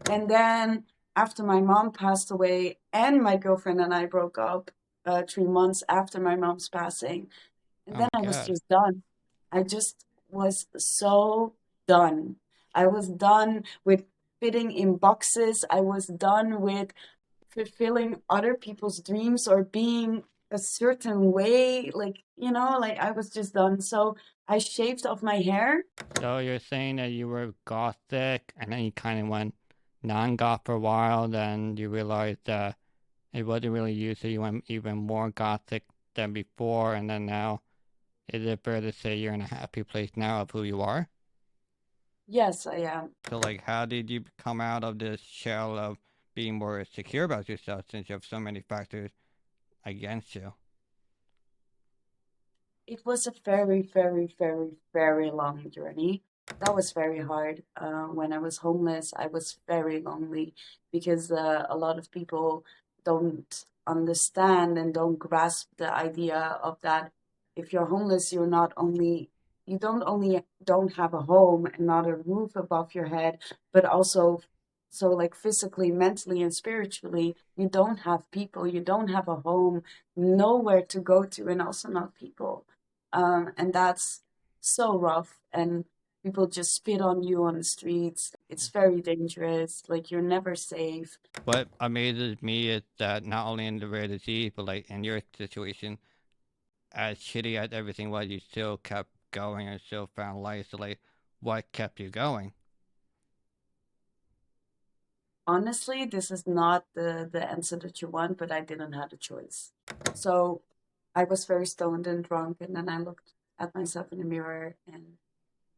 And then after my mom passed away and my girlfriend and I broke up 3 months after my mom's passing, and Oh then my I was God. just done. I just was so done. I was done with fitting in boxes. I was done with fulfilling other people's dreams or being a certain way. Like, like I was just done. So I shaved off my hair. So you're saying that you were gothic and then you kind of went non-goth for a while, then you realized that it wasn't really you, so you went even more gothic than before, and then now, is it fair to say you're in a happy place now of who you are? Yes, I am. So, like, how did you come out of this shell of being more secure about yourself since you have so many factors against you? It was a very, very, very, very long journey. That was very hard. When I was homeless, I was very lonely because a lot of people don't understand and don't grasp the idea of that. If you're homeless, you don't only don't have a home and not a roof above your head, but also so like physically, mentally, and spiritually, you don't have people, you don't have a home, nowhere to go to, and also not people. And that's so rough. And people just spit on you on the streets. It's very dangerous. Like you're never safe. What amazes me is that not only in the rare disease, but like in your situation, as shitty as everything was, you still kept going and still found life. So, like, what kept you going? Honestly, this is not the answer that you want, but I didn't have a choice. So I was very stoned and drunk, and then I looked at myself in the mirror and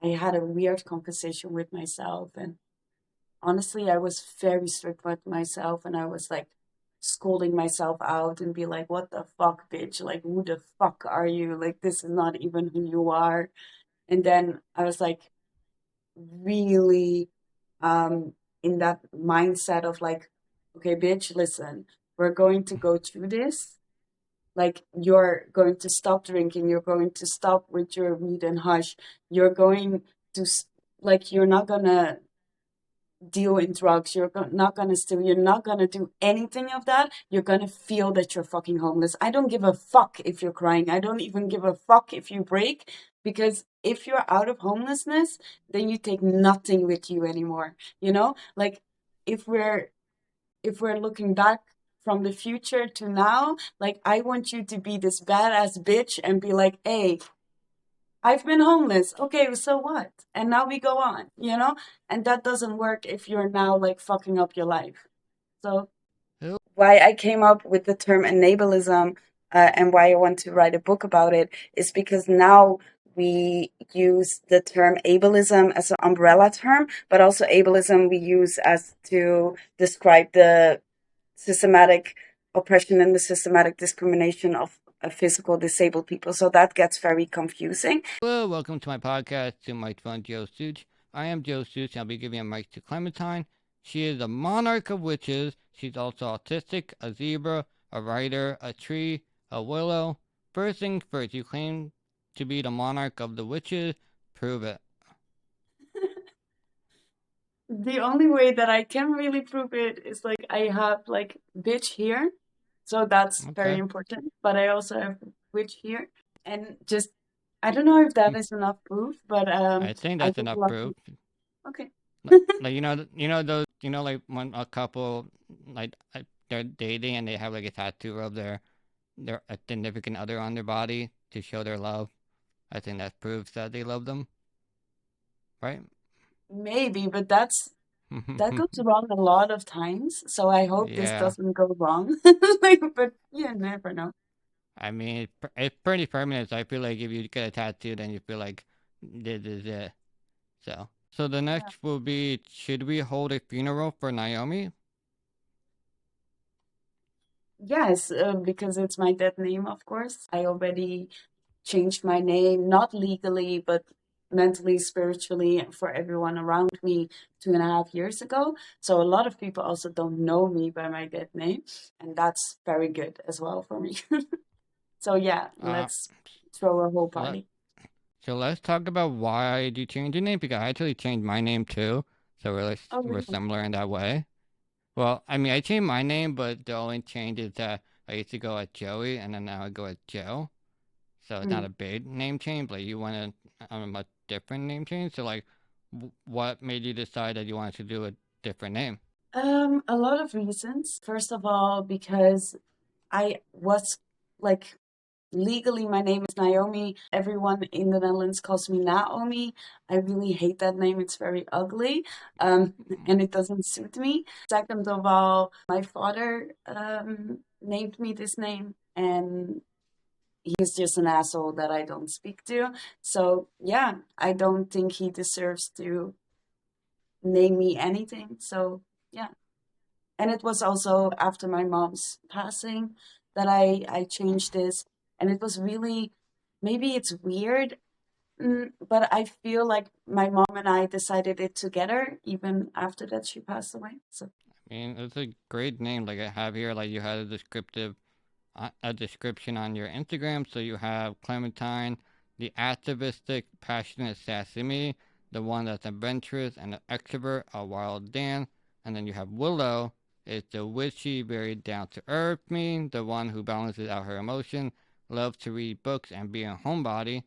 I had a weird conversation with myself. And honestly, I was very strict with myself and I was like scolding myself out and be like, what the fuck, bitch? Like, who the fuck are you? Like, this is not even who you are. And then I was like, really um, in that mindset of like, okay, bitch, listen, we're going to go through this. Like, you're going to stop drinking, you're going to stop with your weed and hush, you're going to, like, you're not gonna deal in drugs, you're not gonna steal, you're not gonna do anything of that. You're gonna feel that you're fucking homeless. I don't give a fuck if you're crying. I don't even give a fuck if you break, because if you're out of homelessness, then you take nothing with you anymore. Like if we're looking back from the future to now, like I want you to be this badass bitch and be like, hey, I've been homeless. Okay, so what? And now we go on. And that doesn't work if you're now like fucking up your life. So, Who? why I came up with the term enabalism, and why I want to write a book about it is because now we use the term ableism as an umbrella term, but also ableism we use as to describe the systematic oppression and the systematic discrimination of physical disabled people. So that gets very confusing. Hello, welcome to my podcast, to Mics One JoeySooch. I am Joe Sooch, and I'll be giving a mic to Clementine. She is a monarch of witches. She's also autistic, a zebra, a writer, a tree, a willow. First things first, you claim to be the monarch of the witches. Prove it. The only way that I can really prove it is like I have like bitch here. So that's very Okay. important. But I also have witch here. And just I don't know if that is enough proof, but I think I that's would enough love to. proof. Okay. Like, those, like when a couple, like, they're dating and they have like a tattoo of their significant other on their body to show their love. I think that proves that they love them, right? Maybe, but that goes wrong a lot of times. So I hope this Yeah, doesn't go wrong. Like, but you never know. I mean, it's pretty permanent. So I feel like if you get a tattoo, then you feel like this is it. So the Yeah. next will be: should we hold a funeral for Naomi? Yes, because it's my dead name, of course. I already changed my name, not legally, but mentally, spiritually, for everyone around me 2.5 years ago. So a lot of people also don't know me by my dead name, and that's very good as well for me. So yeah, Uh, let's throw a whole so let party. so let's talk about why you changed your name, because I actually changed my name too. So Oh, we're really? similar in that way. Well, I mean, I changed my name, but the only change is that I used to go as Joey, and then now I go as Joe. So it's not Mm. a big name change, but you want a different name change. So like, what made you decide that you wanted to do a different name? A lot of reasons. First of all, because I was like legally my name is Naomi. Everyone in the Netherlands calls me Naomi. I really hate that name. It's very ugly. And it doesn't suit me. Second of all, my father named me this name, and he's just an asshole that I don't speak to. So yeah, I don't think he deserves to name me anything. So yeah. And it was also after my mom's passing that I changed this, and it was really, maybe it's weird, but I feel like my mom and I decided it together even after that she passed away. So I mean, it's a great name. Like I have here, like you had a description on your Instagram. So you have Clementine, the activistic, passionate, sassy me, the one that's adventurous and an extrovert, a wild Dan, and then you have Willow, is the witchy, very down to earth me, the one who balances out her emotion, loves to read books and be a homebody,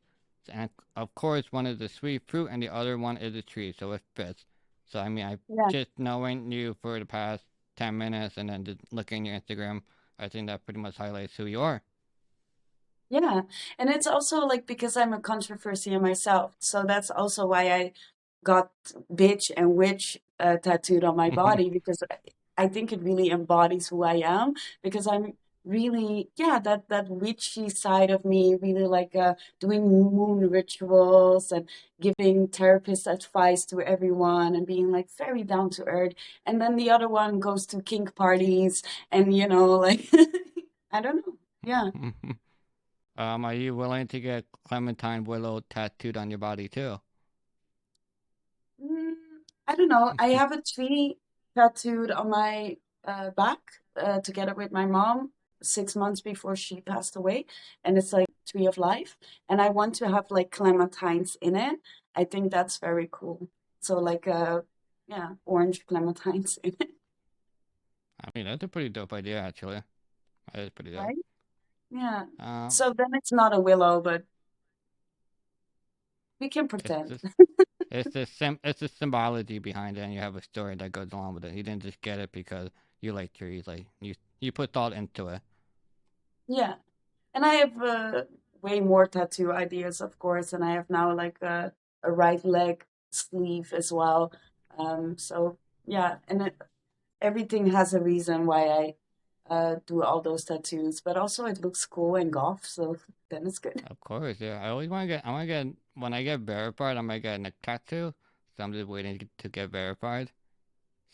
and of course one is the sweet fruit and the other one is a tree. So it fits. So I mean, I yeah. just knowing you for the past 10 minutes and then just looking at your Instagram, I think that pretty much highlights who you are. Yeah. And it's also like because I'm a controversy in myself. So that's also why I got bitch and witch tattooed on my body because I think it really embodies who I am because I'm really, yeah, that witchy side of me, really like doing moon rituals and giving therapist advice to everyone and being like very down to earth. And then the other one goes to kink parties and, like, I don't know. Yeah. Are you willing to get Clementine Willow tattooed on your body too? Mm, I don't know. I have a tree tattooed on my back together with my mom 6 months before she passed away, and it's like tree of life. And I want to have like clementines in it. I think that's very cool. So like yeah, orange clementines in it, I mean, that's a pretty dope idea, actually. That is pretty dope. right? Yeah. Um, So then it's not a willow, but we can it's pretend. just it's the symbology behind it, and you have a story that goes along with it. You didn't just get it because you like trees. Like you put thought into it. Yeah. And I have way more tattoo ideas, of course, and I have now like a right leg sleeve as well. So yeah, and everything has a reason why I do all those tattoos, but also it looks cool and goth, so then it's good. Of course, yeah. I want to get, when I get verified, I'm gonna get a neck tattoo. So I'm just waiting to get verified.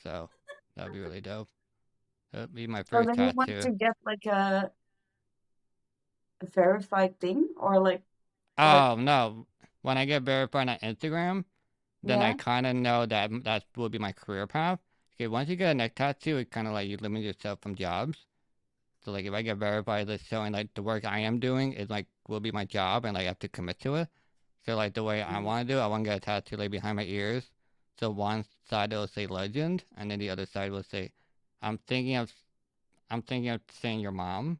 So that'd be really dope. That'd be my So first then you want tattoo. to get like a verified thing, or like what? Oh no! When I get verified on Instagram, then I Yeah. kind of know that that will be my career path. Okay, once you get a neck tattoo, it kind of like you limit yourself from jobs. So like if I get verified, that's showing like the work I am doing is like will be my job, and like I have to commit to it. So like the way I Mm. want to do, I want to get a tattoo like behind my ears. So one side will say legend, and then the other side will say, "I'm thinking of, I'm thinking of saying your mom."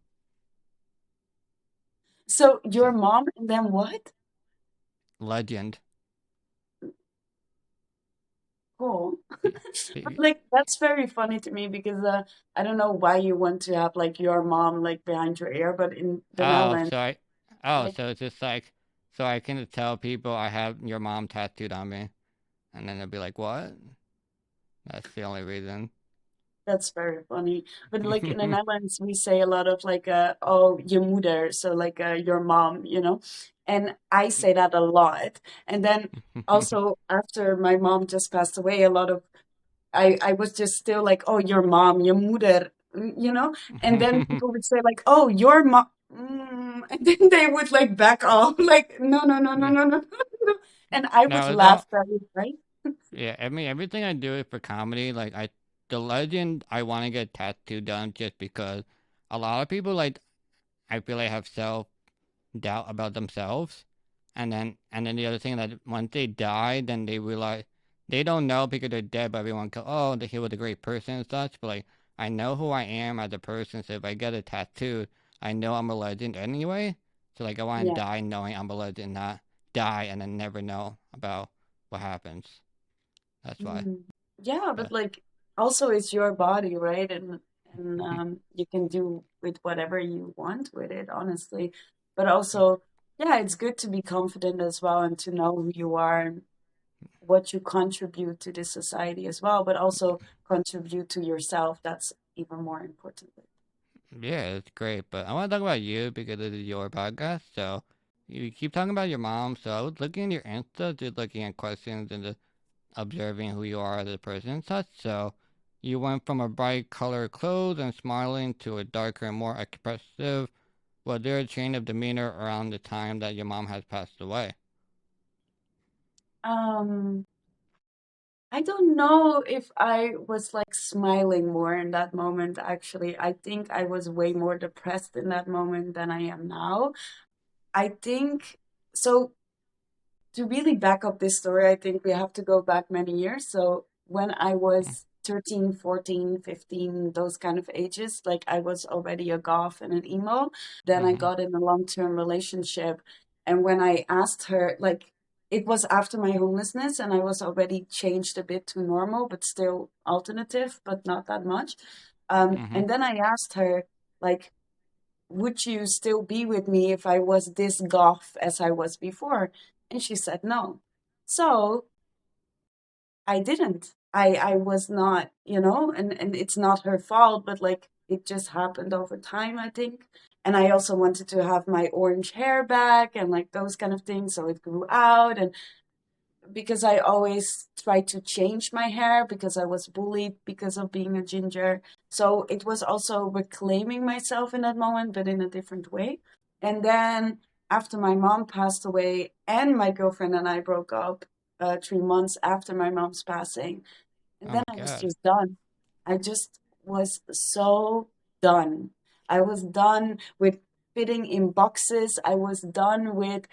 So your So mom and then what? legend. Cool. Be- But be- like that's very funny to me because I don't know why you want to have like your mom like behind your ear, but in the Oh, Netherlands, like so it's just like, so I can tell people I have your mom tattooed on me, and then they'll be like, "What?" That's the only reason. that's very funny. But like in the Netherlands, we say a lot of like oh je moeder, so like your mom. And I say that a lot. And then also after my mom just passed away, a lot of I was just still like, oh, your mom, your moeder. And then people would say like, oh, your mom, and then they would like back off, like, no, no, no, no, Yeah. no, no, no. And I would No, it's laugh all. very, right? Yeah, I mean everything I do is for comedy. Like the legend, I want to get tattooed done just because a lot of people like I feel like have self doubt about themselves, and then the other thing that once they die, then they realize they don't know because they're dead, but everyone go, oh, he was a great person and such. But like, I know who I am as a person, so if I get a tattoo, I know I'm a legend anyway. So like, I want to Yeah. die knowing I'm a legend, not die and then never know about what happens. That's why. Mm. Yeah, but But like also it's your body, right? And you can do with whatever you want with it, honestly. But also, yeah, it's good to be confident as well and to know who you are and what you contribute to this society as well, but also contribute to yourself. That's even more important. yeah, it's great. But I want to talk about you because this is your podcast. So you keep talking about your mom. So I was looking at your Insta, just looking at questions and just observing who you are as a person and such. So you went from a bright colored clothes and smiling to a darker and more expressive. Was there a change of demeanor around the time that your mom has passed away? Um, I don't know if I was like smiling more in that moment, actually. I think I was way more depressed in that moment than I am now. I think so. To really back up this story, I think we have to go back many years. So when I was 13, 14, 15, those kind of ages, like I was already a goth and an emo. Then I Mm-hmm. got in a long-term relationship. And when I asked her, like, it was after my homelessness and I was already changed a bit to normal, but still alternative, but not that much. Mm-hmm. And then I asked her, like, would you still be with me if I was this goth as I was before? And she said no. So I didn't. I was not, and it's not her fault, but like it just happened over time, I think. And I also wanted to have my orange hair back and like those kind of things. So it grew out. And because I always tried to change my hair because I was bullied because of being a ginger. So it was also reclaiming myself in that moment, but in a different way. And then after my mom passed away and my girlfriend and I broke up 3 months after my mom's passing, and Oh then my I was God. just done. I just was so done. I was done with fitting in boxes. I was done with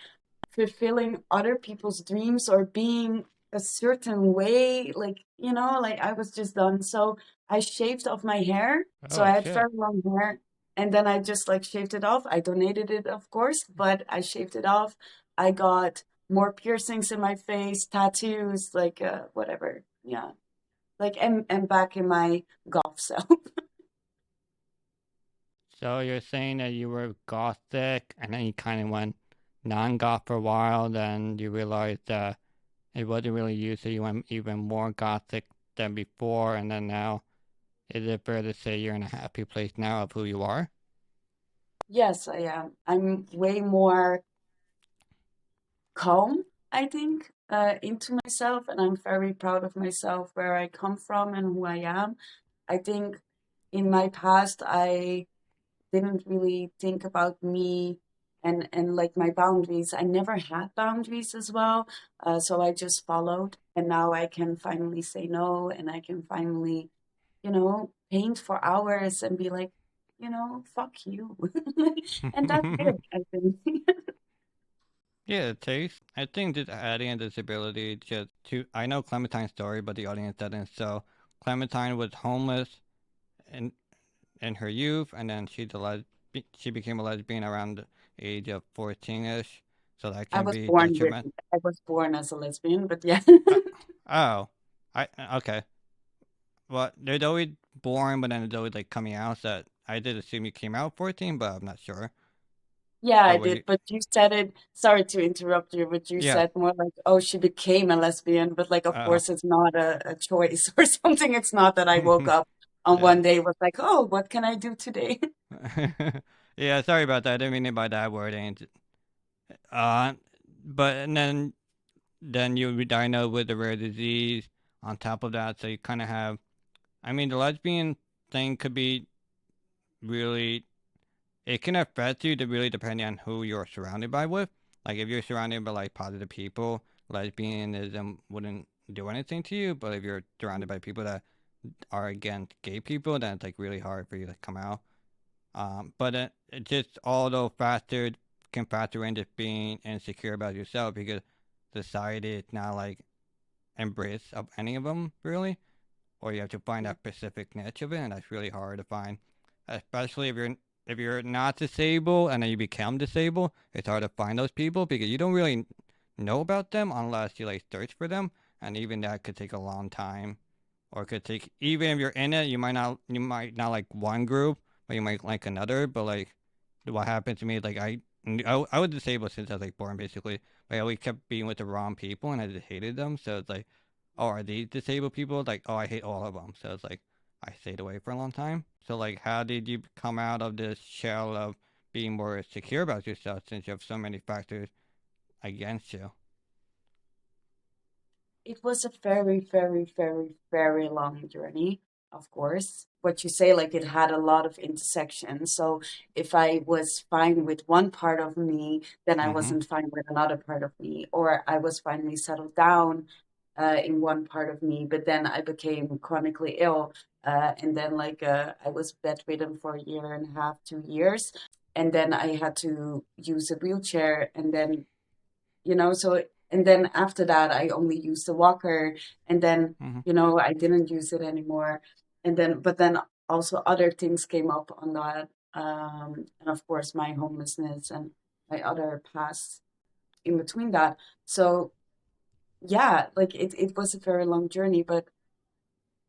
fulfilling other people's dreams or being a certain way, like like I was just done. So I shaved off my hair. So Oh I had shit. very long hair, and then I just like shaved it off. I donated it, of course, but I shaved it off. I got more piercings in my face, tattoos, like whatever. Yeah, like and back in my golf self. So you're saying that you were gothic and then you kind of went non-goth for a while, then you realized that it wasn't really you, so you went even more gothic than before, and then now, is it fair to say you're in a happy place now of who you are? Yes, I am. I'm way more calm, I think, into myself, and I'm very proud of myself, where I come from and who I am. I think in my past, I didn't really think about me and like my boundaries. I never had boundaries as well, so I just followed, and now I can finally say no, and I can finally, paint for hours and be like, fuck you, and that's it, I think. Yeah, taste. I think just adding this ability just to, I know Clementine's story, but the audience doesn't. So Clementine was homeless in in her youth, and then she became a lesbian around the age of 14ish. So that I can was be born with detriment. I was born as a lesbian, but yeah. Uh, oh, I okay. Well, there's always born, but then there's always like coming out. So I did assume you came out 14, but I'm not sure. Yeah, I But were did. you? But you said it, sorry to interrupt you, but you Yeah. said more like, oh, she became a lesbian, but like, of Oh. course, it's not a choice or something. It's not that I woke up on Yeah. one day was like, oh, what can I do today? Yeah. Sorry about that. I didn't mean it by that wording. Uh, but and then you were diagnosed with a rare disease on top of that, so you kind of have. I mean, the lesbian thing could be really. It can affect you to really depending on who you're surrounded by with. Like if you're surrounded by like positive people, lesbianism wouldn't do anything to you. But if you're surrounded by people that are against gay people, then it's like really hard for you to come out. But it just all those factors can factor into being insecure about yourself because society is now like embrace of any of them really, or you have to find that specific niche of it, and that's really hard to find, especially if you're not disabled and then you become disabled. It's hard to find those people because you don't really know about them unless you like search for them, and even that could take a long time, or it could take, even if you're in it, you might not like one group, but you might like another. But like what happened to me, like I was disabled since I was like born basically, but I always kept being with the wrong people and I just hated them. So it's like, oh, are these disabled people? Like, oh, I hate all of them. So it's like I stayed away for a long time. So like, how did you come out of this shell of being more secure about yourself since you have so many factors against you? It was a very, very, very, very long journey, of course. What you say, like it had a lot of intersections. So if I was fine with one part of me, then I Mm-hmm. wasn't fine with another part of me, or I was finally settled down in one part of me, but then I became chronically ill. And then, I was bedridden for a year and a half, 2 years. And then I had to use a wheelchair. And then so and then after that I only used the walker, and then Mm-hmm. I didn't use it anymore. And then but then also other things came up on that, and of course my homelessness and my other past in between that. So yeah, like it was a very long journey, but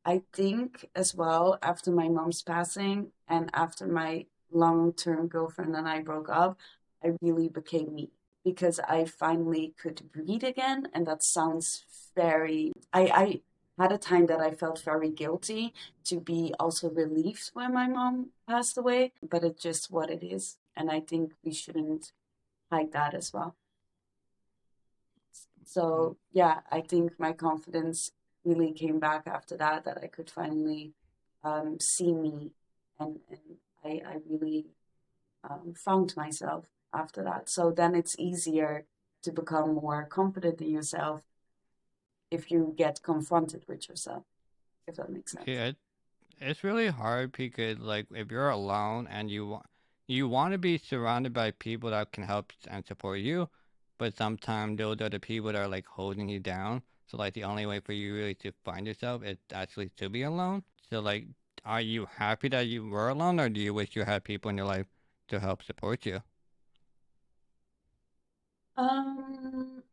I think as well, after my mom's passing and after my long-term girlfriend and I broke up, I really became me because I finally could breathe again. And that sounds I had a time that I felt very guilty to be also relieved when my mom passed away, but it's just what it is. And I think we shouldn't hide that as well. So yeah, I think my confidence really came back after that, that I could finally see me, and I really found myself after that. So then it's easier to become more confident in yourself if you get confronted with yourself, if that makes sense. Yeah, it's really hard because like if you're alone and you want to be surrounded by people that can help and support you, but sometimes those are the people that are like holding you down. So like the only way for you really to find yourself is actually to be alone. So like, are you happy that you were alone, or do you wish you had people in your life to help support you? Um,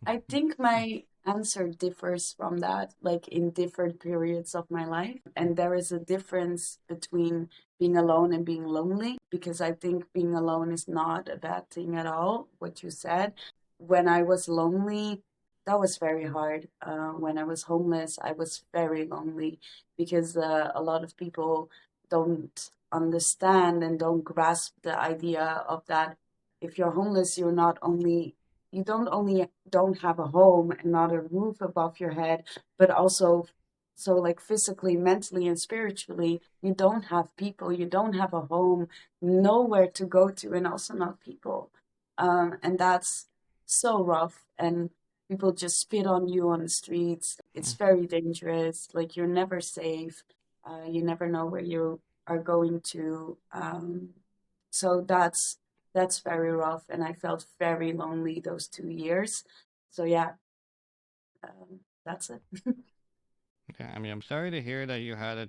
I think my answer differs from that, like in different periods of my life. And there is a difference between being alone and being lonely, because I think being alone is not a bad thing at all, what you said. When I was lonely, that was very hard. When I was homeless, I was very lonely because a lot of people don't understand and don't grasp the idea of that. If you're homeless, you don't only don't have a home and not a roof above your head, but also, so like physically, mentally, and spiritually, you don't have people, you don't have a home, nowhere to go to, and also not people. And that's so rough. And people just spit on you on the streets. It's very dangerous. Like you're never safe. You never know where you are going to. So that's very rough, and I felt very lonely those 2 years. So yeah, that's it. Yeah, I mean, I'm sorry to hear that you had to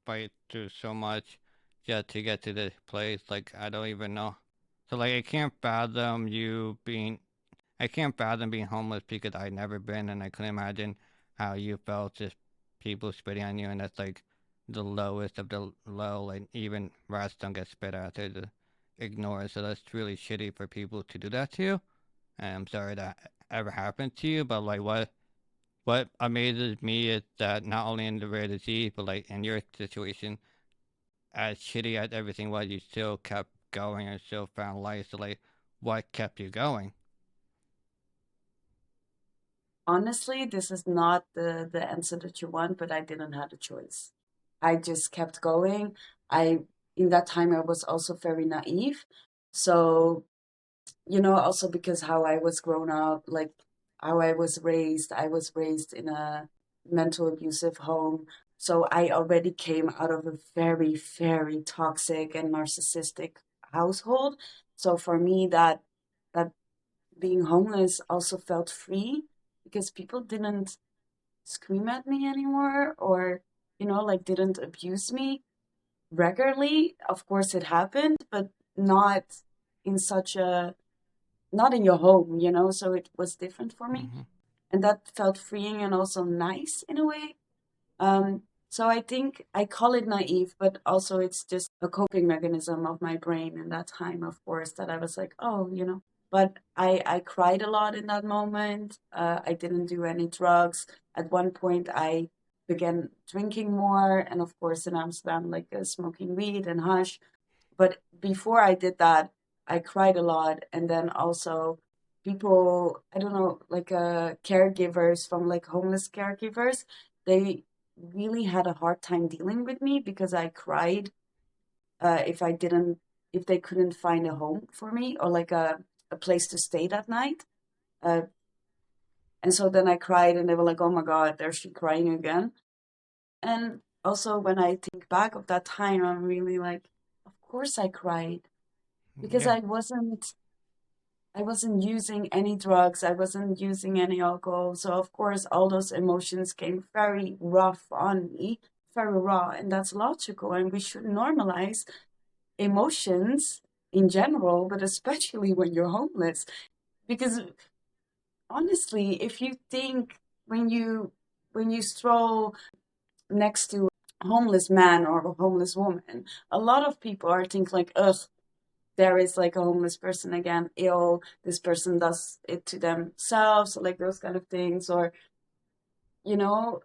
fight through so much just to get to this place. Like, I don't even know. So, like, I can't fathom being homeless because I'd never been, and I couldn't imagine how you felt just people spitting on you, and that's like the lowest of the low. Like, even rats don't get spit at, they just ignore it. So that's really shitty for people to do that to you. And I'm sorry that ever happened to you, but like, what amazes me is that not only in the rare disease, but like in your situation, as shitty as everything was, you still kept going and still found life. So like, what kept you going? Honestly, this is not the answer that you want, but I didn't have a choice. I just kept going. I In that time I was also very naive. So also because how I was grown up, like how I was raised in a mental abusive home. So I already came out of a very, very toxic and narcissistic household. So for me, that being homeless also felt free because people didn't scream at me anymore or, like didn't abuse me regularly. Of course, it happened, but not in such a, not in your home, so it was different for me. Mm-hmm. And that felt freeing and also nice in a way. So I think I call it naive, but also it's just a coping mechanism of my brain in that time, of course, that I was like, oh, But I cried a lot in that moment. I didn't do any drugs. At one point, I began drinking more, and of course, in Amsterdam, like smoking weed and hash. But before I did that, I cried a lot, and then also people, I don't know, like caregivers from like homeless caregivers, they really had a hard time dealing with me because I cried if if they couldn't find a home for me or like a place to stay that night. Uh, and so then I cried and they were like, oh my God, there's she crying again. And also when I think back of that time, I'm really like, of course I cried because Yeah. I wasn't using any drugs. I wasn't using any alcohol. So of course, all those emotions came very rough on me, very raw, and that's logical. And we should normalize emotions in general, but especially when you're homeless. Because honestly, if you think when you stroll next to a homeless man or a homeless woman, a lot of people are thinking like, ugh, there is like a homeless person again, ill, this person does it to themselves, like those kind of things, or you know,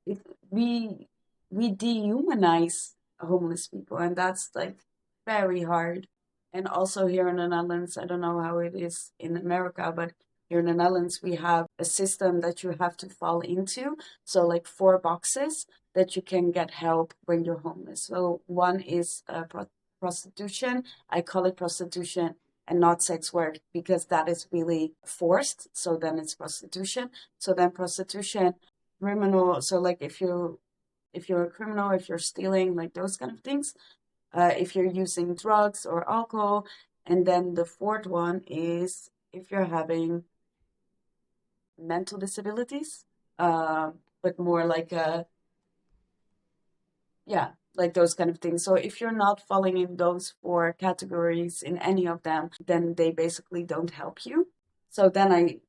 it, we we dehumanize homeless people, and that's like very hard. And also here in the Netherlands, I don't know how it is in America, but here in the Netherlands, we have a system that you have to fall into. So like 4 boxes that you can get help when you're homeless. So one is prostitution. I call it prostitution and not sex work because that is really forced. So then it's prostitution. So then prostitution, criminal. So like if you're a criminal, if you're stealing, like those kind of things, if you're using drugs or alcohol, and then the fourth one is if you're having mental disabilities, but more like yeah, like those kind of things. So if you're not falling in those 4 categories in any of them, then they basically don't help you. So then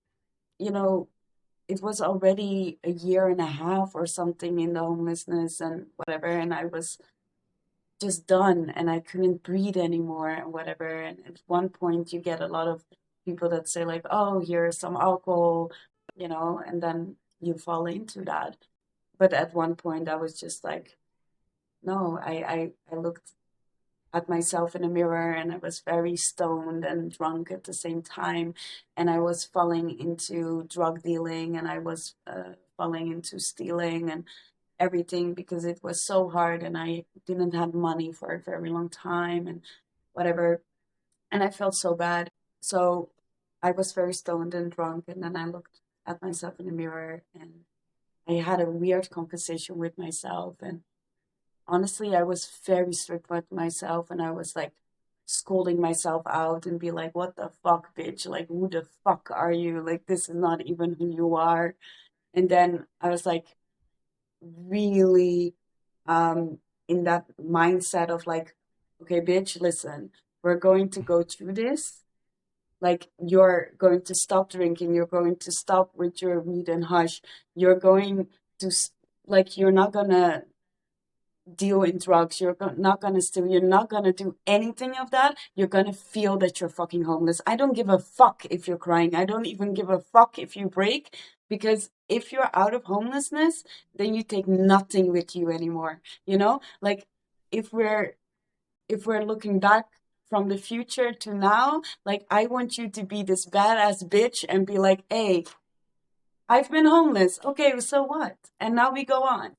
you know, it was already a year and a half or something in the homelessness and whatever, and I was just done and I couldn't breathe anymore and whatever. And at one point, you get a lot of people that say, like, oh, here's some alcohol, and then you fall into that. But at one point, I was just like, no, I looked at myself in a mirror and I was very stoned and drunk at the same time. And I was falling into drug dealing and I was falling into stealing and everything because it was so hard and I didn't have money for a very long time and whatever. And I felt so bad. So I was very stoned and drunk. And then I looked at myself in the mirror and I had a weird conversation with myself. And honestly, I was very strict with myself and I was like scolding myself out and be like, what the fuck, bitch? Like, who the fuck are you? Like, this is not even who you are. And then I was like, really in that mindset of like, okay, bitch, listen, we're going to go through this. Like, you're going to stop drinking, you're going to stop with your weed and hush, you're going to, like, you're not gonna deal in drugs, you're not gonna steal, you're not gonna do anything of that. You're gonna feel that you're fucking homeless. I don't give a fuck if you're crying. I don't even give a fuck if you break, because if you're out of homelessness, then you take nothing with you anymore. Like if we're looking back from the future to now, like I want you to be this badass bitch and be like, hey, I've been homeless. Okay, so what? And now we go on.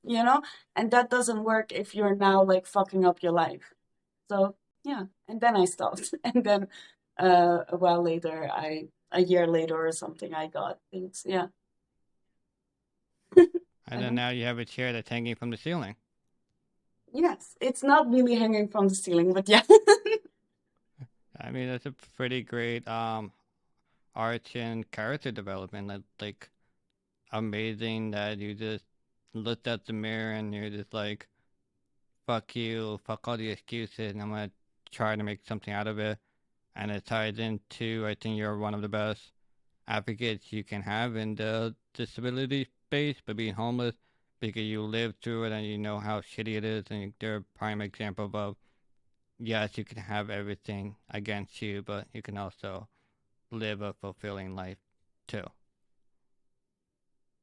And that doesn't work if you're now like fucking up your life. So yeah, and then I stopped. And then a while later, a year later or something, I got things. Yeah. And then Uh-huh. now you have a chair that's hanging from the ceiling. Yes, it's not really hanging from the ceiling, but yeah. I mean, that's a pretty great arts and character development. Like amazing that you just looked at the mirror and you're just like, fuck you, fuck all the excuses, and I'm gonna try to make something out of it. And it ties into, I think you're one of the best advocates you can have in the disability space, but being homeless because you lived through it and you know how shitty it is, and they're a prime example of yes, you can have everything against you, but you can also live a fulfilling life too.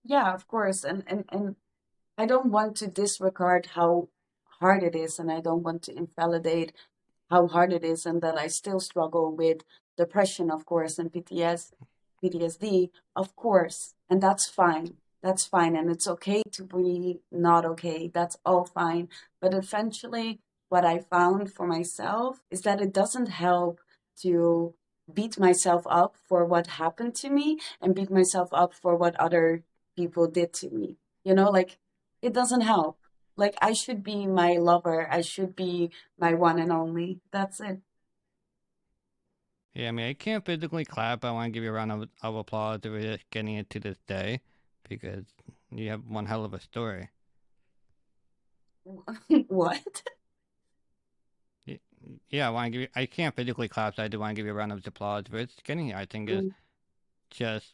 Yeah, of course. And I don't want to disregard how hard it is, and I don't want to invalidate how hard it is, and that I still struggle with depression, of course, and PTSD, of course. And that's fine. That's fine. And it's okay to be not okay. That's all fine. But eventually, what I found for myself is that it doesn't help to beat myself up for what happened to me and beat myself up for what other people did to me. Like it doesn't help. Like I should be my lover. I should be my one and only. That's it. Yeah, I mean, I can't physically clap. I want to give you a round of applause if we're just getting it to this day because you have one hell of a story. What? Yeah, I want to give you, I can't physically clap, so I do want to give you a round of applause for it's getting here. I think it's Mm, just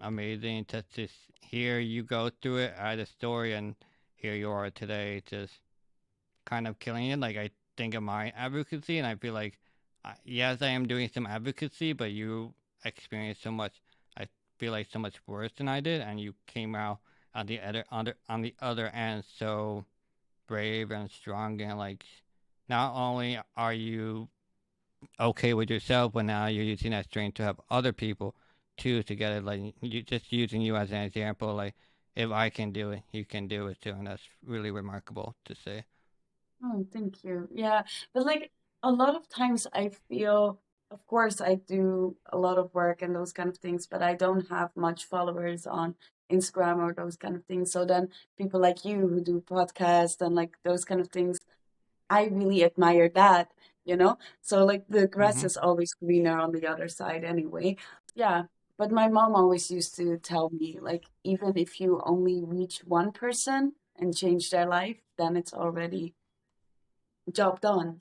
amazing to just hear you go through it, add a story, and here you are today, just kind of killing it. Like I think of my advocacy, and I feel like, yes, I am doing some advocacy, but you experienced so much. I feel like so much worse than I did, and you came out on the other end so brave and strong, and like not only are you okay with yourself, but now you're using that strength to help other people too to get it. Like you just using you as an example. Like if I can do it, you can do it too, and that's really remarkable to say. oh, thank you. Yeah, but like a lot of times I feel, of course, I do a lot of work and those kind of things, but I don't have much followers on Instagram or those kind of things. So then people like you who do podcasts and like those kind of things, I really admire that. So like the grass Mm-hmm. is always greener on the other side anyway. Yeah. But my mom always used to tell me, like, even if you only reach one person and change their life, then it's already job done.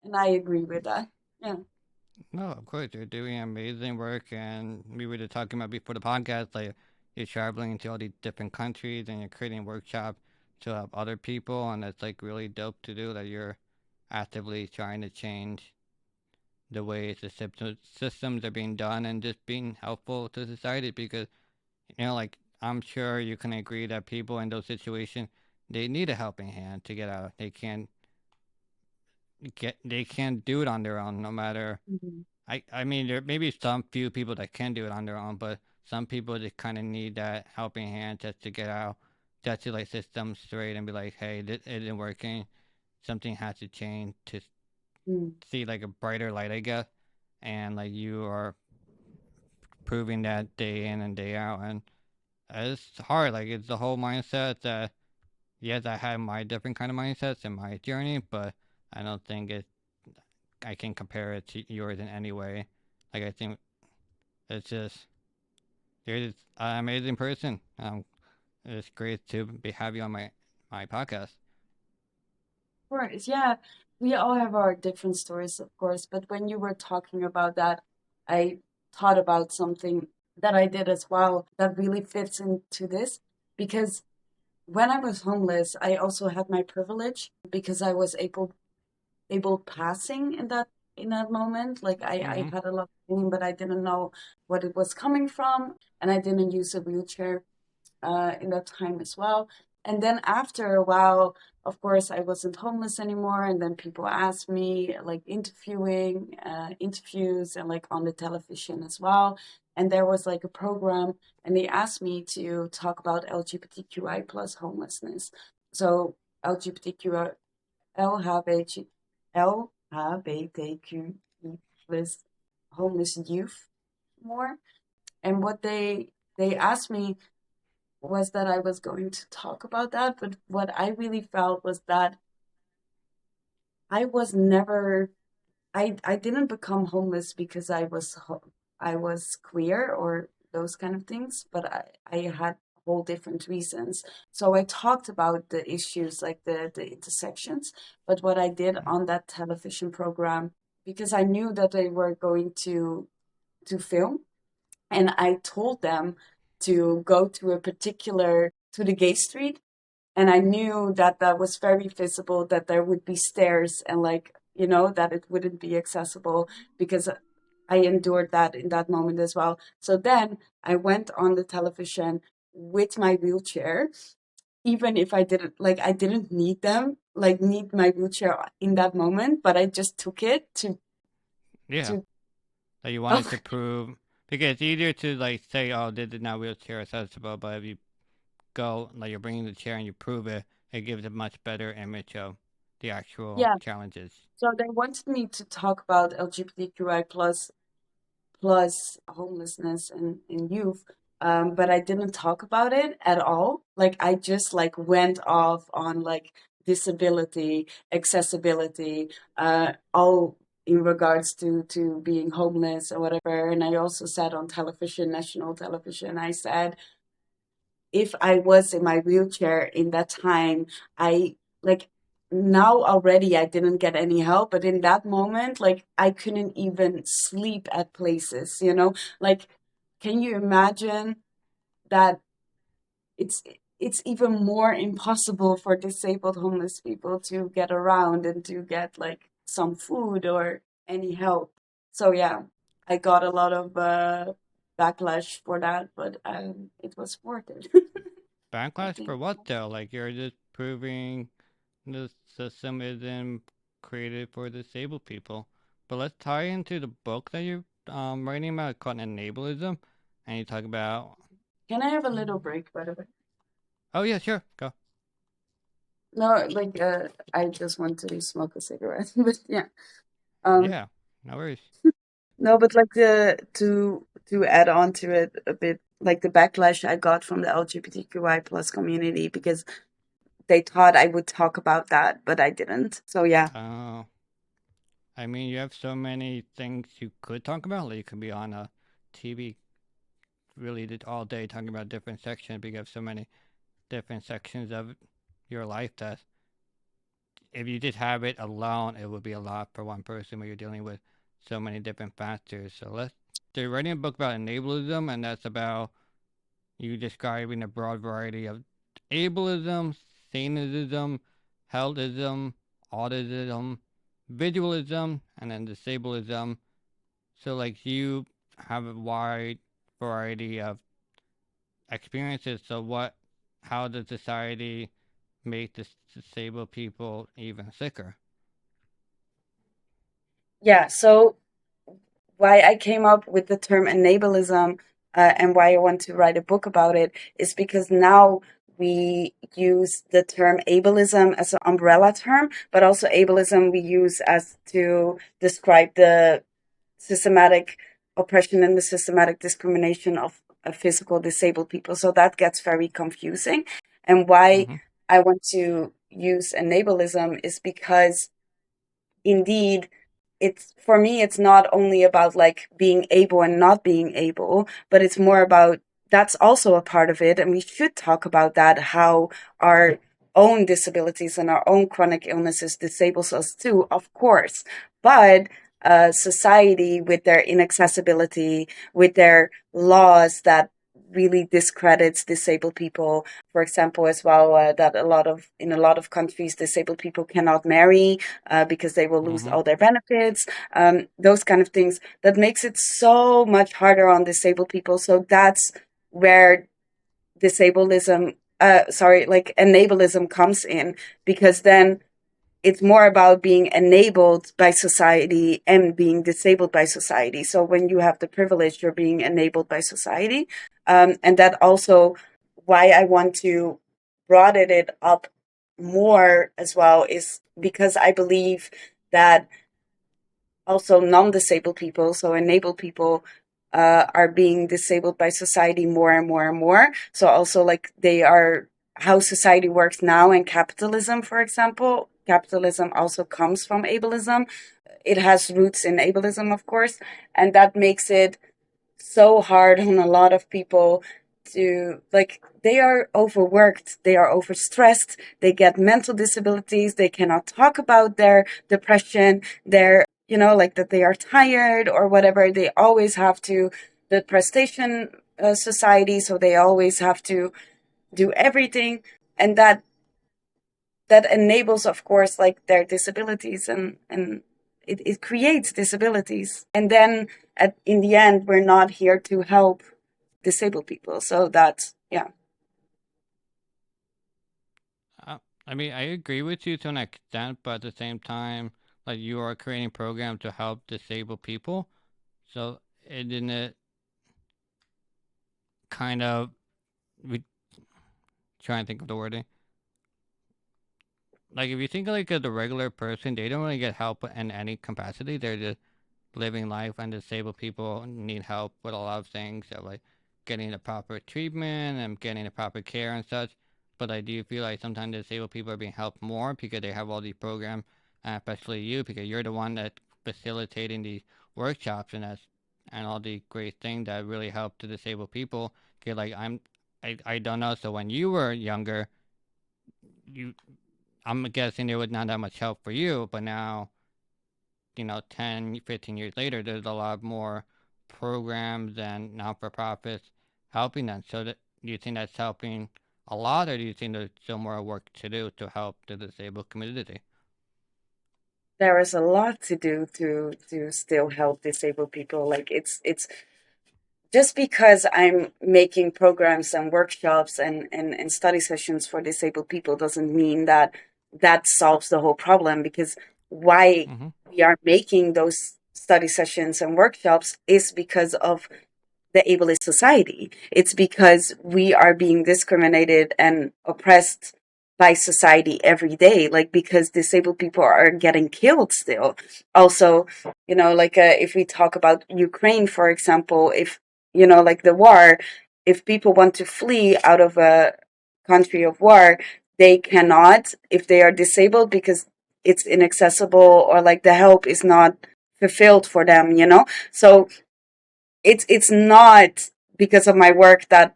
And I agree with that. Yeah. No, of course you're doing amazing work, and we were just talking about before the podcast, like you're traveling to all these different countries and you're creating workshops to help other people, and it's like really dope to do that. You're actively trying to change the ways the systems are being done and just being helpful to society because like I'm sure you can agree that people in those situations they need a helping hand to get out. They can't do it on their own no matter Mhm. I mean there may be some few people that can do it on their own, but some people just kind of need that helping hand just to get out, just to like set them straight and be like, hey, this isn't working. Something has to change to Mm. see like a brighter light, I guess. And like you are proving that day in and day out, and it's hard. Like it's the whole mindset that yes, I have my different kind of mindsets in my journey, but I don't think I can compare it to yours in any way. Like I think it's just you're just an amazing person. It's great to have you on my podcast. Of course. Yeah. We all have our different stories, of course. But when you were talking about that, I thought about something that I did as well that really fits into this because when I was homeless, I also had my privilege because I was able passing in that moment. Like I Mm-hmm. had a lot of pain, but I didn't know what it was coming from, and I didn't use a wheelchair in that time as well. And then after a while, of course, I wasn't homeless anymore. And then people asked me, like interviews, and like on the television as well. And there was like a program, and they asked me to talk about LGBTQI plus homelessness. So LGBTQI, LHBT, LHBTQ plus homeless youth more. And what they asked me was that I was going to talk about that, but what I really felt was that I was never I didn't become homeless because I was queer or those kind of things, but I had whole different reasons. So I talked about the issues like the intersections, but what I did on that television program, because I knew that they were going to film, and I told them to go to a particular to the gay street, and I knew that that was very visible, that there would be stairs, and like, that it wouldn't be accessible, because I endured that in that moment as well. So then I went on the television with my wheelchair, even if I didn't need them, like need my wheelchair in that moment, but I just took it Yeah. to Like you wanted to prove, because it's easier to like say, oh, this is not wheelchair accessible, but if you go, like you're bringing the chair and you prove it, it gives a much better image of the actual yeah. challenges. So they wanted me to talk about LGBTQI plus homelessness in youth. But I didn't talk about it at all. Like I just like went off on like disability, accessibility, all in regards to being homeless or whatever. And I also said on television, national television, I said if I was in my wheelchair in that time, I like now already I didn't get any help, but in that moment, like I couldn't even sleep at places, Like, can you imagine that it's it's even more impossible for disabled homeless people to get around and to get like some food or any help. So yeah, I got a lot of backlash for that, but it was worth it. I Backlash think. for what though? Like you're just proving the system isn't created for disabled people. But let's tie into the book that you're writing about called enabalism, and you talk about. Can I have a little break, by the way? Oh yeah, sure, go. No, like I just want to smoke a cigarette, but yeah. Um, Yeah, no worries. no, but like to add on to it a bit, like the backlash I got from the LGBTQI plus community because they thought I would talk about that, but I didn't. So yeah. Oh, I mean, you have so many things you could talk about. Like you could be on a TV really all day talking about different sections, but you have so many different sections of your life that if you just have it alone, it would be a lot for one person when you're dealing with so many different factors. So they're writing a book about enablism, and that's about you describing a broad variety of ableism, sadism, healthism, autism, visualism, and then disableism. So like you have a wide variety of experiences. So how does society make the disabled people even sicker? Yeah, so why I came up with the term enablism, and why I want to write a book about it is because now we use the term ableism as an umbrella term, but also ableism we use as to describe the systematic oppression and the systematic discrimination of physical disabled people. So that gets very confusing. And why Mm-hmm. I want to use enablism is because indeed it's for me it's not only about like being able and not being able, but it's more about that's also a part of it, and we should talk about that, how our own disabilities and our own chronic illnesses disables us too, of course. But society with their inaccessibility, with their laws that really discredits disabled people, for example, as well, that in a lot of countries disabled people cannot marry because they will lose Mm-hmm. all their benefits, those kind of things. That makes it so much harder on disabled people. So that's where like enablism comes in, because then it's more about being enabled by society and being disabled by society. So when you have the privilege, you're being enabled by society. And that also why I want to broaden it up more as well is because I believe that also non-disabled people, so enabled people, are being disabled by society more and more and more. So also like they are how society works now, and capitalism, for example. Capitalism also comes from ableism. it has roots in ableism, of course, and that makes it so hard on a lot of people to, like, they are overworked, they are overstressed, they get mental disabilities, they cannot talk about their depression, their, like that they are tired or whatever. They always have to, the prestation society, so they always have to do everything, and that enables, of course, like their disabilities, and it creates disabilities. And then in the end, we're not here to help disabled people. So that's, yeah. Uh, I mean, I agree with you to an extent, but at the same time, like you are creating programs to help disabled people. So isn't it kind of we try and think of the wording? Like if you think like of the regular person, they don't really get help in any capacity. They're just living life, and disabled people need help with a lot of things, so like getting the proper treatment and getting the proper care and such. But I do feel like sometimes disabled people are being helped more because they have all these programs, and especially you, because you're the one that's facilitating these workshops and all the great things that really help the disabled people. Cause like I don't know. So when you were younger, you I'm guessing there was not that much help for you, but now 10, 15 years later, there's a lot more programs and not-for-profits helping them. So do you think that's helping a lot, or do you think there's still more work to do to help the disabled community? There is a lot to do to still help disabled people. Like, it's just because I'm making programs and workshops and study sessions for disabled people doesn't mean that that solves the whole problem, because why Mm-hmm. we are making those study sessions and workshops is because of the ableist society. It's because we are being discriminated and oppressed by society every day. Like, because disabled people are getting killed still. Also, like, if we talk about Ukraine, for example, if, like the war, if people want to flee out of a country of war, they cannot if they are disabled, because it's inaccessible, or like the help is not fulfilled for them. So it's not because of my work that,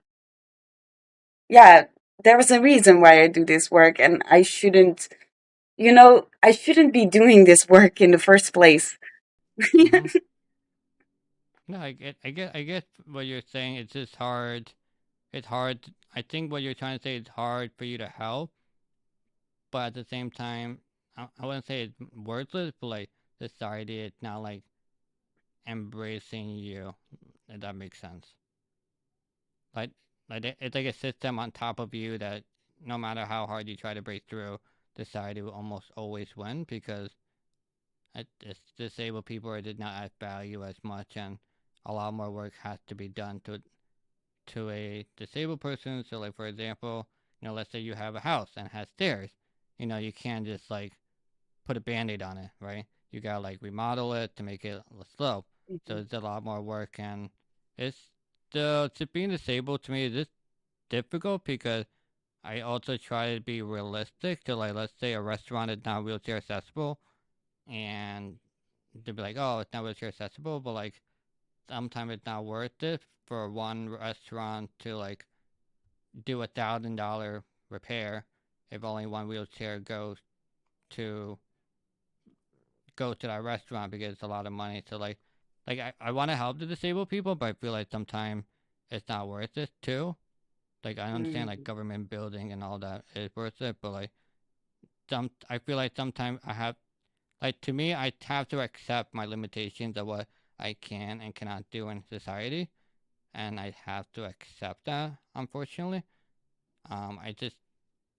yeah, there is a reason why I do this work, and I shouldn't be doing this work in the first place. Mm-hmm. No, I get what you're saying. It's just hard. It's hard. I think what you're trying to say is hard for you to help, but at the same time, I wouldn't say it's worthless, but like society, it's not like embracing you. If that makes sense. Like it's like a system on top of you that no matter how hard you try to break through, society will almost always win because disabled people did not add value as much, and a lot more work has to be done to a disabled person. So, like for example, let's say you have a house and it has stairs. You can't just like put a band-aid on it, right? You gotta like remodel it to make it slope. So Mhm. it's a lot more work, and it's the to being disabled to me is just difficult because I also try to be realistic to like let's say a restaurant is not wheelchair accessible and they'd be like, oh, it's not wheelchair accessible, but like sometimes it's not worth it for one restaurant to like do $1,000 repair if only one wheelchair to go to that restaurant because it's a lot of money. So like I want to help the disabled people, but I feel like sometimes it's not worth it too. Like I understand like Mm. government building and all that is worth it, but like I feel like sometimes I have like to me I have to accept my limitations of what I can and cannot do in society, and I have to accept that. Unfortunately, I just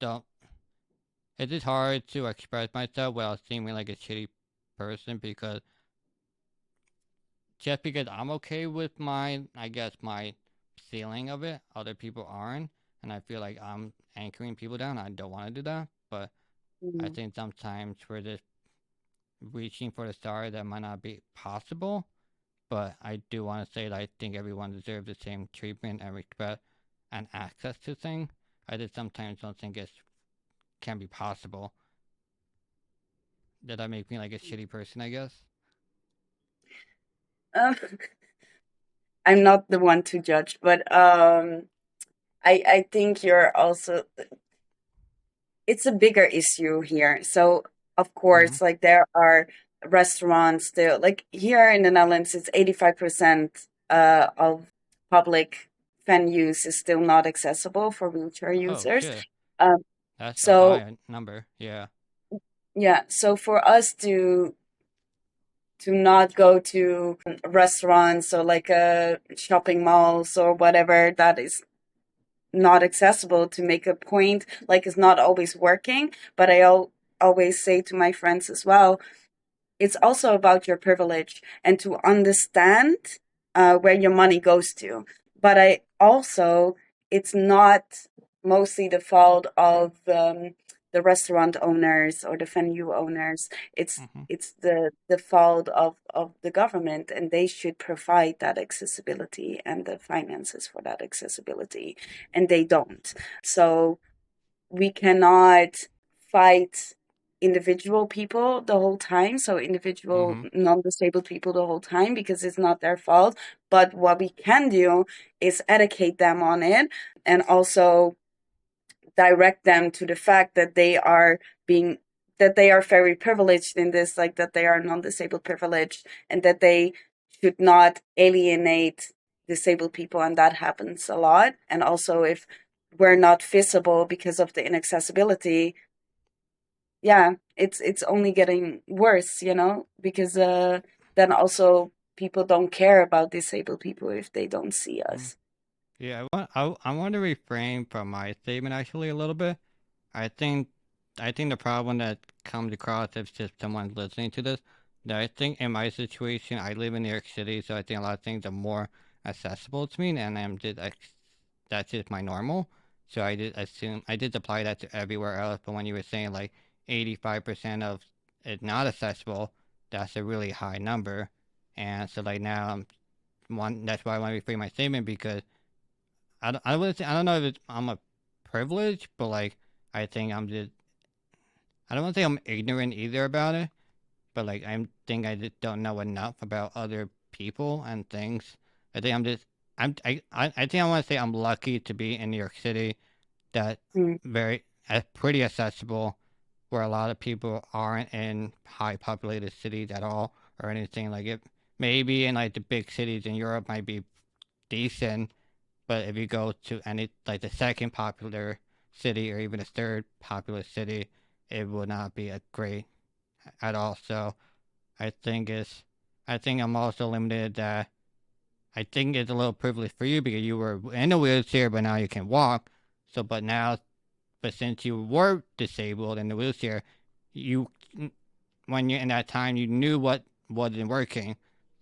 don't. It's just hard to express myself without seeming like a shitty person because just because I'm okay with I guess my feeling of it, other people aren't, and I feel like I'm anchoring people down. I don't want to do that, but I Mm. think sometimes we're just reaching for the star that might not be possible. But I do want to say that I think everyone deserves the same treatment and respect and access to things. I just sometimes don't think it can be possible. Did that make me like a shitty person, I guess? Um, I'm not the one to judge, but I think you're also, it's a bigger issue here. So of Mm-hmm. course, like there are restaurants still, like here in the Netherlands, it's 85% of public venues is still not accessible for wheelchair Oh users. shit, Um, that's a so high number. Yeah. yeah, so for us to not go to restaurants or like shopping malls or whatever that is not accessible, to make a point, like it's not always working. But always say to my friends as well, it's also about your privilege and to understand where your money goes to. But I also, it's not mostly the fault of the restaurant owners or the venue owners. It's Mm-hmm. it's the fault of the government, and they should provide that accessibility and the finances for that accessibility, and they don't. So we cannot fight individual people the whole time, so individual Mm-hmm. non-disabled people the whole time, because it's not their fault. But what we can do is educate them on it, and also direct them to the fact that they are being, that they are very privileged in this, like that they are non-disabled privileged, and that they should not alienate disabled people, and that happens a lot. And also, if we're not visible because of the inaccessibility, yeah, it's only getting worse, because then also people don't care about disabled people if they don't see Mm-hmm. us. Yeah, I want to refrain from my statement actually a little bit. I think I think the problem that comes across if just someone's listening to this, that I think in my situation I live in New York City, so I think a lot of things are more accessible to me, and that's just my normal. So I did apply that to everywhere else. But when you were saying like 85% of it not accessible, that's a really high number, and so like now I'm one. That's why I want to reframe my statement because I don't know if I'm a privilege, but like I think I'm just I don't want to say I'm ignorant either about it, but like I think I just don't know enough about other people and things. I think I'm just I think I want to say I'm lucky to be in New York City. That Mm, very pretty accessible, where a lot of people aren't in high populated cities at all or anything like it. Maybe in like the big cities in Europe might be decent, but if you go to any like the second popular city or even the third popular city, it will not be a great at all. So I think it's I think I'm also limited that I think it's a little privilege for you because you were in a wheelchair but now you can walk. So but since you were disabled in the wheelchair, you when you're in that time you knew what wasn't working.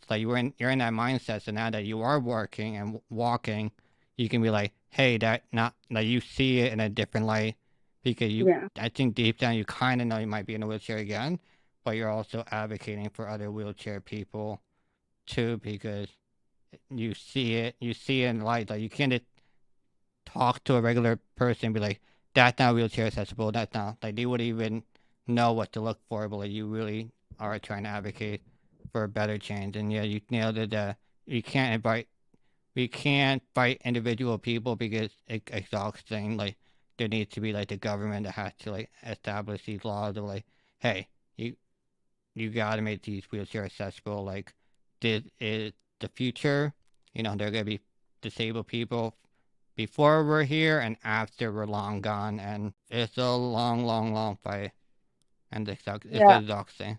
So you're in that mindset. So now that you are working and walking, you can be like, hey, that not like you see it in a different light because you. yeah, I think deep down you kind of know you might be in a wheelchair again, but you're also advocating for other wheelchair people too because you see it. You see it in light. Like you can't just talk to a regular person and be like, that's not wheelchair accessible. That's not like they would even know what to look for. But like you really are trying to advocate for a better change. And yeah, you nailed it. You can't invite we can't fight individual people because it's exhausting. Like there needs to be like the government that has to like establish these laws of like, hey, you you gotta make these wheelchair accessible. Like this is the future. You know, there are gonna be disabled people before we're here and after we're long gone, and it's a long, long, long fight, and it's yeah. exhausting.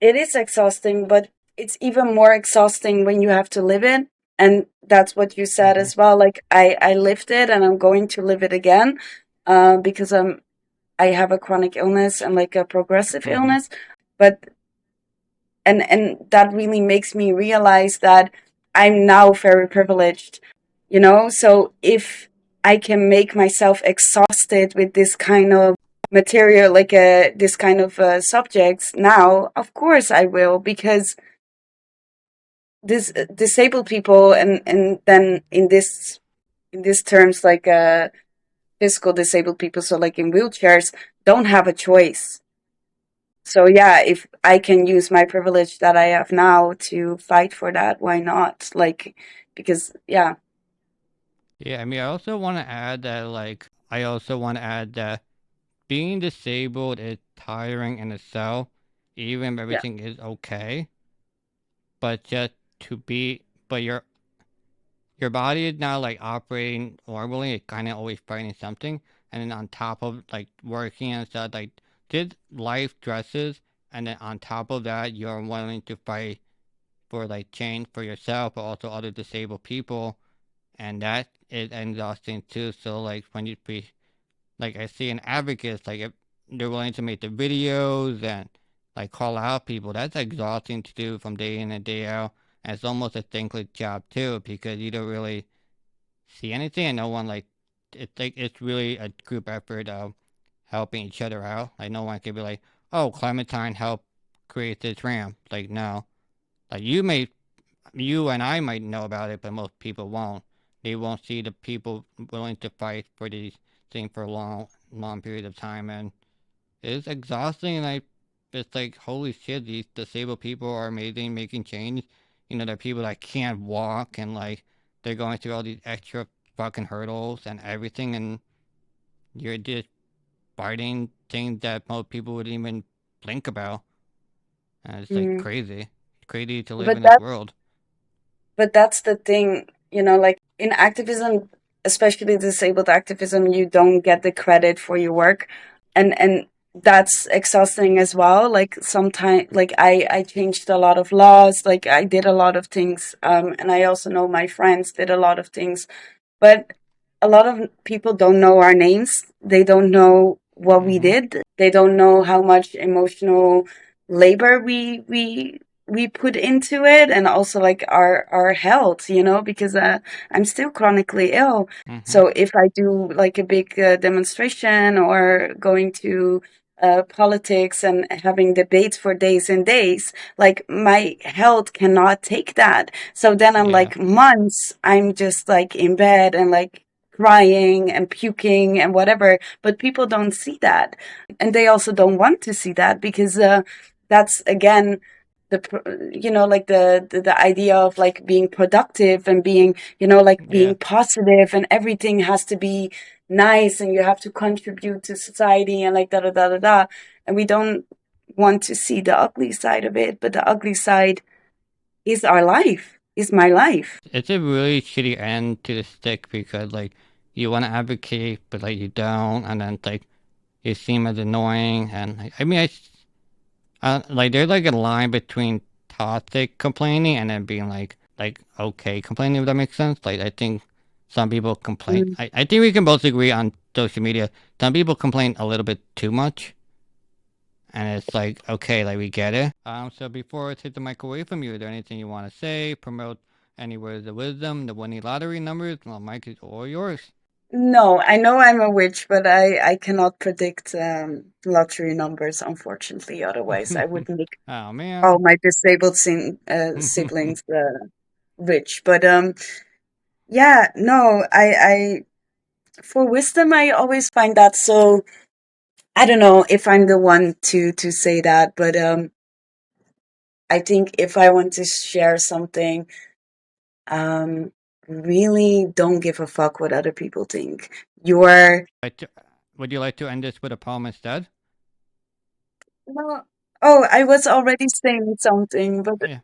It is exhausting, but it's even more exhausting when you have to live it. And that's what you said Mm-hmm. as well. Like I lived it, and I'm going to live it again, because I have a chronic illness and like a progressive Mm-hmm. illness. But and that really makes me realize that I'm now very privileged, so if I can make myself exhausted with this kind of material, like this kind of subjects now, of course I will, because this disabled people, and then in this terms, like physical disabled people, so like in wheelchairs, don't have a choice. So yeah, if I can use my privilege that I have now to fight for that, why not? Like, because yeah, Yeah, I mean, I also want to add that, like, I also want to add that being disabled is tiring in itself, even if yeah, everything is okay. But just to be, but your body is not like operating normally. It's kind of always fighting something, and then on top of like working and stuff, like did life stresses, and then on top of that, you're willing to fight for like change for yourself, but also other disabled people, and that is exhausting too. So like when you be like I see an advocates like if they're willing to make the videos and like call out people, that's exhausting to do from day in and day out. And it's almost a thankless job too because you don't really see anything and no one like it's like it's really a group effort of helping each other out. Like no one can be like, oh, Clementine helped create this ramp. Like no, like you and I might know about it, but most people won't. They won't see the people willing to fight for these things for a long period of time, and it's exhausting. And it's like, holy shit, these disabled people are amazing, making change. You know, they're people that can't walk, and like they're going through all these extra fucking hurdles and everything, and you're just fighting things that most people wouldn't even think about. And it's like mm. crazy, crazy to live But in this that's world. but that's the thing, like in activism, especially disabled activism, you don't get the credit for your work, and that's exhausting as well. Like sometimes, like I changed a lot of laws, like I did a lot of things, and I also know my friends did a lot of things, but a lot of people don't know our names. They don't know what we Mm-hmm. did. They don't know how much emotional labor we put into it, and also like our health, because I'm still chronically ill. Mm-hmm. So if I do like a big demonstration or going to politics and having debates for days and days, like my health cannot take that. So then I'm Yeah. like months, I'm just like in bed and like crying and puking and whatever, but people don't see that, and they also don't want to see that because that's again like the idea of like being productive and being like being Yeah. positive, and everything has to be nice and you have to contribute to society and like da da da da da, and we don't want to see the ugly side of it, but the ugly side is our life, is my life. It's a really shitty end to the stick because like you want to advocate, but like you don't, and then it's like you seem as annoying. And like, I mean, like there's like a line between toxic complaining and then being like okay complaining. If that makes sense. Like I think some people complain. Mm. I think we can both agree on social media. Some people complain a little bit too much. And it's like, okay, like we get it. So before I take the mic away from you, is there anything you want to say? Promote any words of wisdom, the winning lottery numbers? Well, mic is all yours. No, I know I'm a witch, but I cannot predict lottery numbers, unfortunately. Otherwise, I would make Oh all man. my disabled siblings rich. But yeah, no, I for wisdom, I always find that so. I don't know if I'm the one to say that, but I think if I want to share something, um, really don't give a fuck what other people think. You're Like to, would you like to end this with a poem instead? Well, oh, I was already saying something, but Yeah.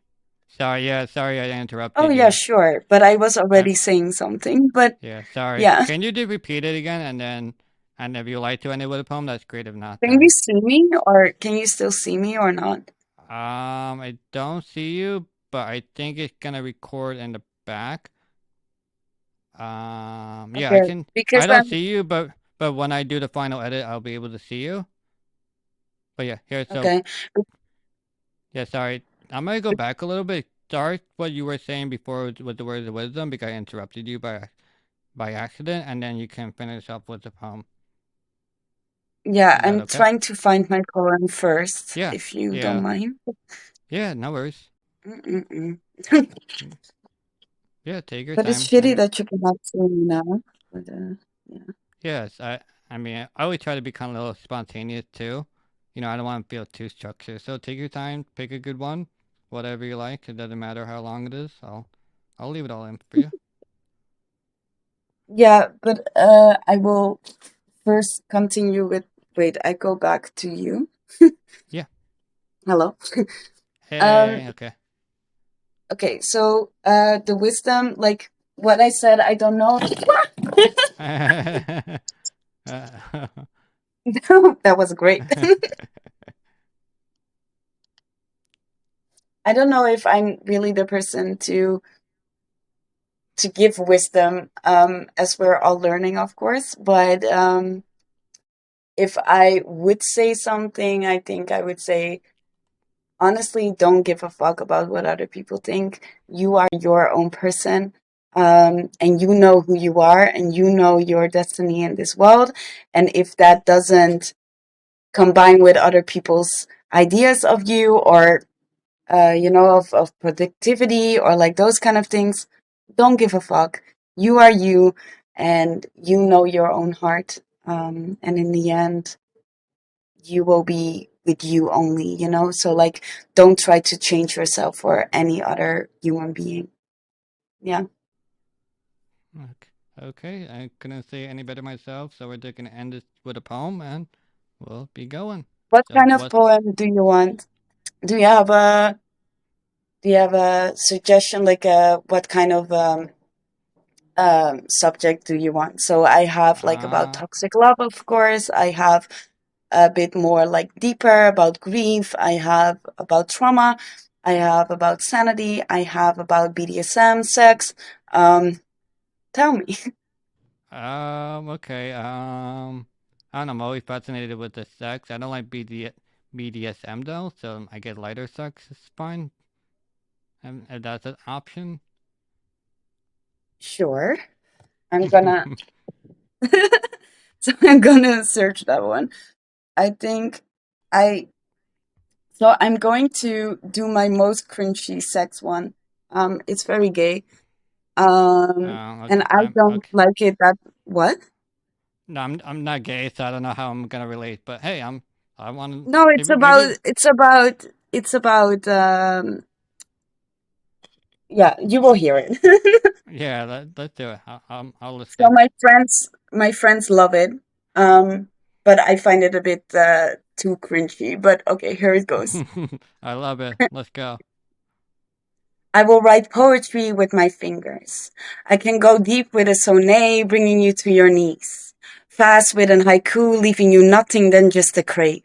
Sorry, yeah, sorry I oh interrupted yeah, you. sure. But I was Uh, already saying something, but yeah, sorry. yeah. Can you just repeat it again and if you like to end it with a poem, that's great. If not, Can you then see me, or can you still see me or not? I don't see you, but I think it's gonna record in the back. Yeah, I Okay, can. because I don't I'm see you, but when I do the final edit, I'll be able to see you. But yeah, here. So okay. yeah, sorry. I'm gonna go back a little bit. Start what you were saying before with the words of wisdom because I interrupted you by accident, and then you can finish up with the poem. Yeah, Is that I'm okay? trying to find my poem first, Yeah, if you don't yeah, mind. yeah. No worries. Mm-mm-mm. Mm, yeah, take your But it's time. shitty that you cannot see me now. But yeah. Yes, I mean, I always try to be kind of a little spontaneous too. I don't want to feel too structured. So take your time, pick a good one, whatever you like. It doesn't matter how long it is. I'll leave it all in for you. Yeah, but I will first continue with. Wait, I go back to you. Yeah. Hello. Um. Hey. Okay. Okay. So, the wisdom, like what I said, I don't know. That was great. I don't know if I'm really the person to give wisdom, as we're all learning, of course. But if I would say something, I think I would say, honestly, don't give a fuck about what other people think. You are your own person, and you know who you are, and you know your destiny in this world. And if that doesn't combine with other people's ideas of you, or of productivity, or like those kind of things, don't give a fuck. You are you, and you know your own heart. And in the end, you will be with you only, So, like, don't try to change yourself for any other human being. Yeah. Okay. Okay. I couldn't say any better myself, so we're just gonna end this with a poem, and we'll be going. What So kind of what? poem do you want? Do you have a suggestion, like what kind of subject do you want? So I have like about Uh, toxic love, of course. I have a bit more like deeper about grief. I have about trauma. I have about sanity. I have about BDSM, sex. Tell me. Okay. I don't know. I'm always fascinated with the sex. I don't like BDSM though, so I guess lighter sex is fine. And if that's an option. Sure. I'm gonna so I'm gonna search that one. I think I so I'm going to do my most cringy sex one. It's very gay. And Okay. I I'm don't okay. like it that what? No, I'm not gay, so I don't know how I'm gonna relate. But hey, I want No, maybe maybe it's about yeah, you will hear it. yeah. Let's do it. I'll So listen. my friends love it. Um but I find it a bit too cringy. But okay, here it goes. I love it. Let's go. I will write poetry with my fingers. I can go deep with a sonnet, bringing you to your knees. Fast with an haiku, leaving you nothing than just a crave.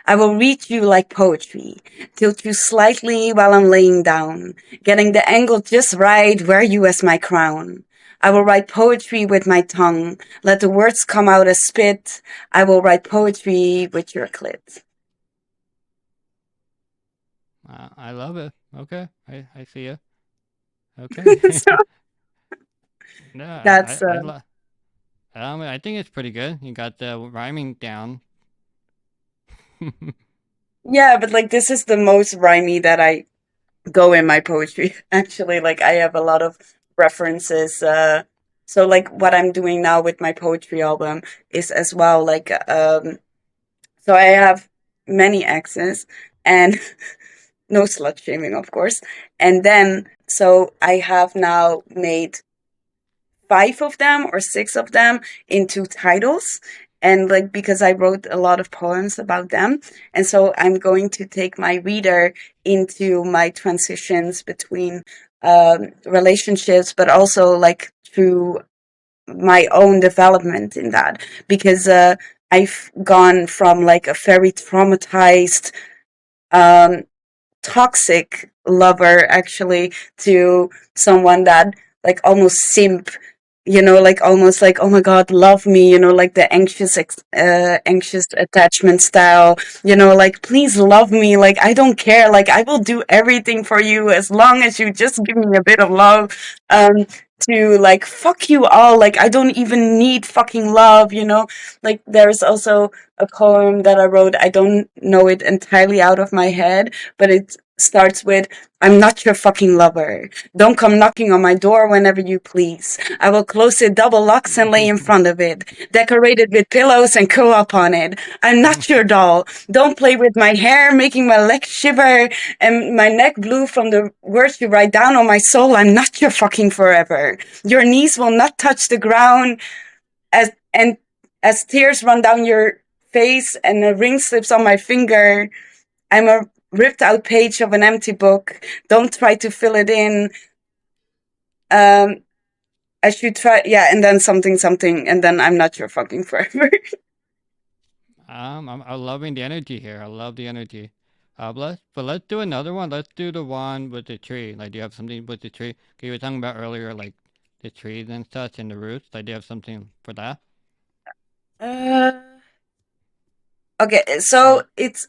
I will read you like poetry, tilt you slightly while I'm laying down, getting the angle just right, wear you as my crown. I will write poetry with my tongue, let the words come out as spit. I will write poetry with your clit. I love it. Okay, I see you. Okay. So No, that's I love. I think it's pretty good. You got the rhyming down. yeah, but like this is the most rhymey that I go in my poetry. Actually, like I have a lot of references. So like what I'm doing now with my poetry album is as well like so I have many exes, and no slut shaming, of course. And then so I have now made five of them or six of them into titles. And like because I wrote a lot of poems about them, and so I'm going to take my reader into my transitions between relationships, but also like through my own development in that, because I've gone from like a very traumatized um, toxic lover, actually, to someone that like almost simp, like almost like, oh my god, love me, like the anxious attachment style, like please love me, like I don't care, like I will do everything for you as long as you just give me a bit of love. um to like fuck you all, like I don't even need fucking love, like there's also a poem that I wrote. I don't know it entirely out of my head, but it starts with, "I'm not your fucking lover. Don't come knocking on my door whenever you please. I will close it double locks and lay in front of it, decorated with pillows and curl up on it. I'm not your doll. Don't play with my hair, making my legs shiver and my neck blue from the words you write down on my soul. I'm not your fucking forever. Your knees will not touch the ground and as tears run down your face and a ring slips on my finger. I'm a ripped out page of an empty book. Don't try to fill it in. Um, I should try, yeah, and then something, something, and then I'm not your fucking forever." I'm loving the energy here. I love the energy. Let's do another one. Let's do the one with the tree. Like, do you have something with the tree? 'Cause you were talking about earlier, like the trees and such and the roots. Like, do you have something for that? Uh, okay, so Like, it's,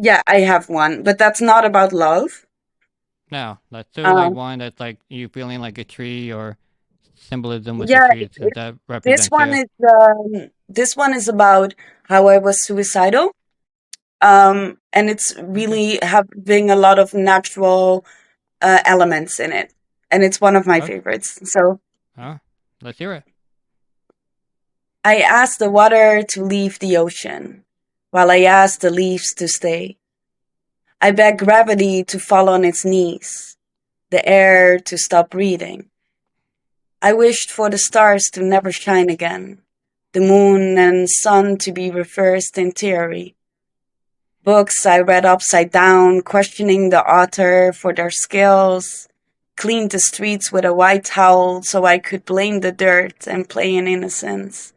yeah, I have one, but that's not about love. no, let's do like Um, one that's like you feeling like a tree or symbolism with the yeah, trees since that represents you. this one is about how I was suicidal. And it's Okay. really having a lot of natural elements in it, and it's one of my Okay. favorites. So Let's hear it. I asked the water to leave the ocean, while I asked the leaves to stay. I begged gravity to fall on its knees, the air to stop breathing. I wished for the stars to never shine again, the moon and sun to be reversed in theory. Books I read upside down, questioning the author for their skills, cleaned the streets with a white towel so I could blame the dirt and play in innocence.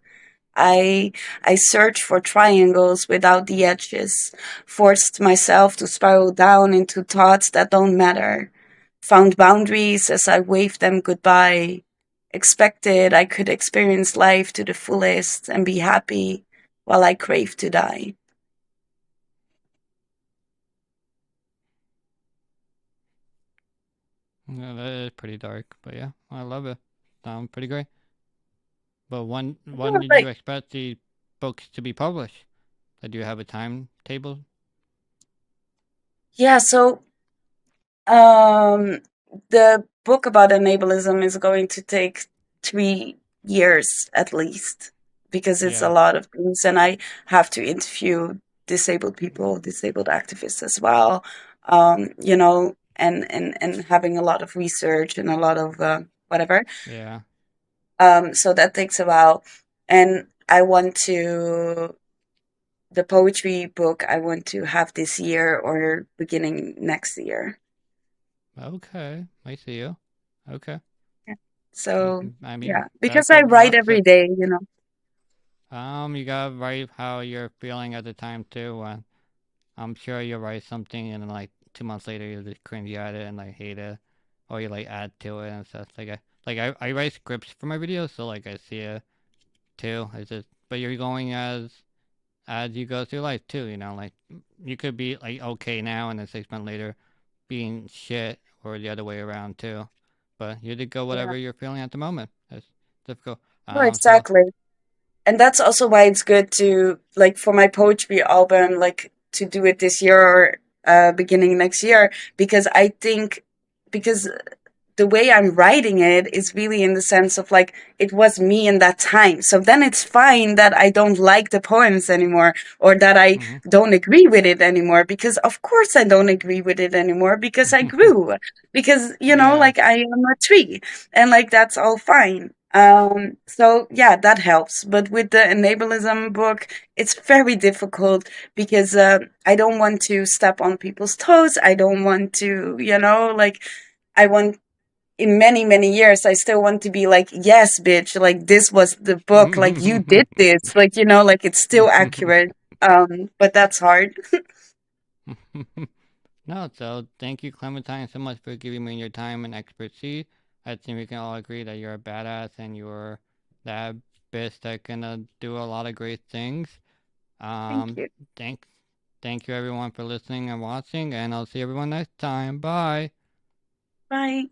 I I searched for triangles without the edges, forced myself to spiral down into thoughts that don't matter, found boundaries as I waved them goodbye, expected I could experience life to the fullest and be happy while I craved to die. Yeah, that is pretty dark, but yeah, I love it. Sounds pretty great. But when Yeah, did you like, expect the books to be published? Do you have a timetable? yeah, so Um, the book about enabalism is going to take 3 years at least because it's a Yeah, lot of things, and I have to interview disabled people, disabled activists as well. And having a lot of research and a lot of whatever. yeah. So that takes a while, and I want to the poetry book I want to have this year or beginning next year. Okay, I see you. Okay. So I mean, yeah, that because I could write not every set. day, You gotta write how you're feeling at the time too. I'm sure you'll write something and then like 2 months later you'll just cringe at it and like hate it, or you like add to it and stuff. I write scripts for my videos, so like I see it too. It's just but you're going as you go through life too. Like you could be like okay now and then 6 months later being shit, or the other way around too. But you just go Yeah. whatever you're feeling at the moment. It's difficult. No, So exactly. And that's also why it's good to like for my poetry album, like to do it this year or beginning next year, because I think because the way I'm writing it is really in the sense of like it was me in that time. So then it's fine that I don't like the poems anymore or that I mhm. don't agree with it anymore because of course I don't agree with it anymore because I grew because Yeah. like I am a tree and like that's all fine. So yeah, that helps. But with the enablism book, it's very difficult because I don't want to step on people's toes. I don't want to, like I want in many many years I still want to be like, yes bitch, like this was the book, like you did this, like like it's still accurate, but that's hard. No, so thank you, Clementine, so much for giving me your time and expertise. I think we can all agree that you're a badass and you're that bitch that can do a lot of great things. Thank Um, you. thank, thank you everyone for listening and watching, and I'll see everyone next time. Bye. Bye.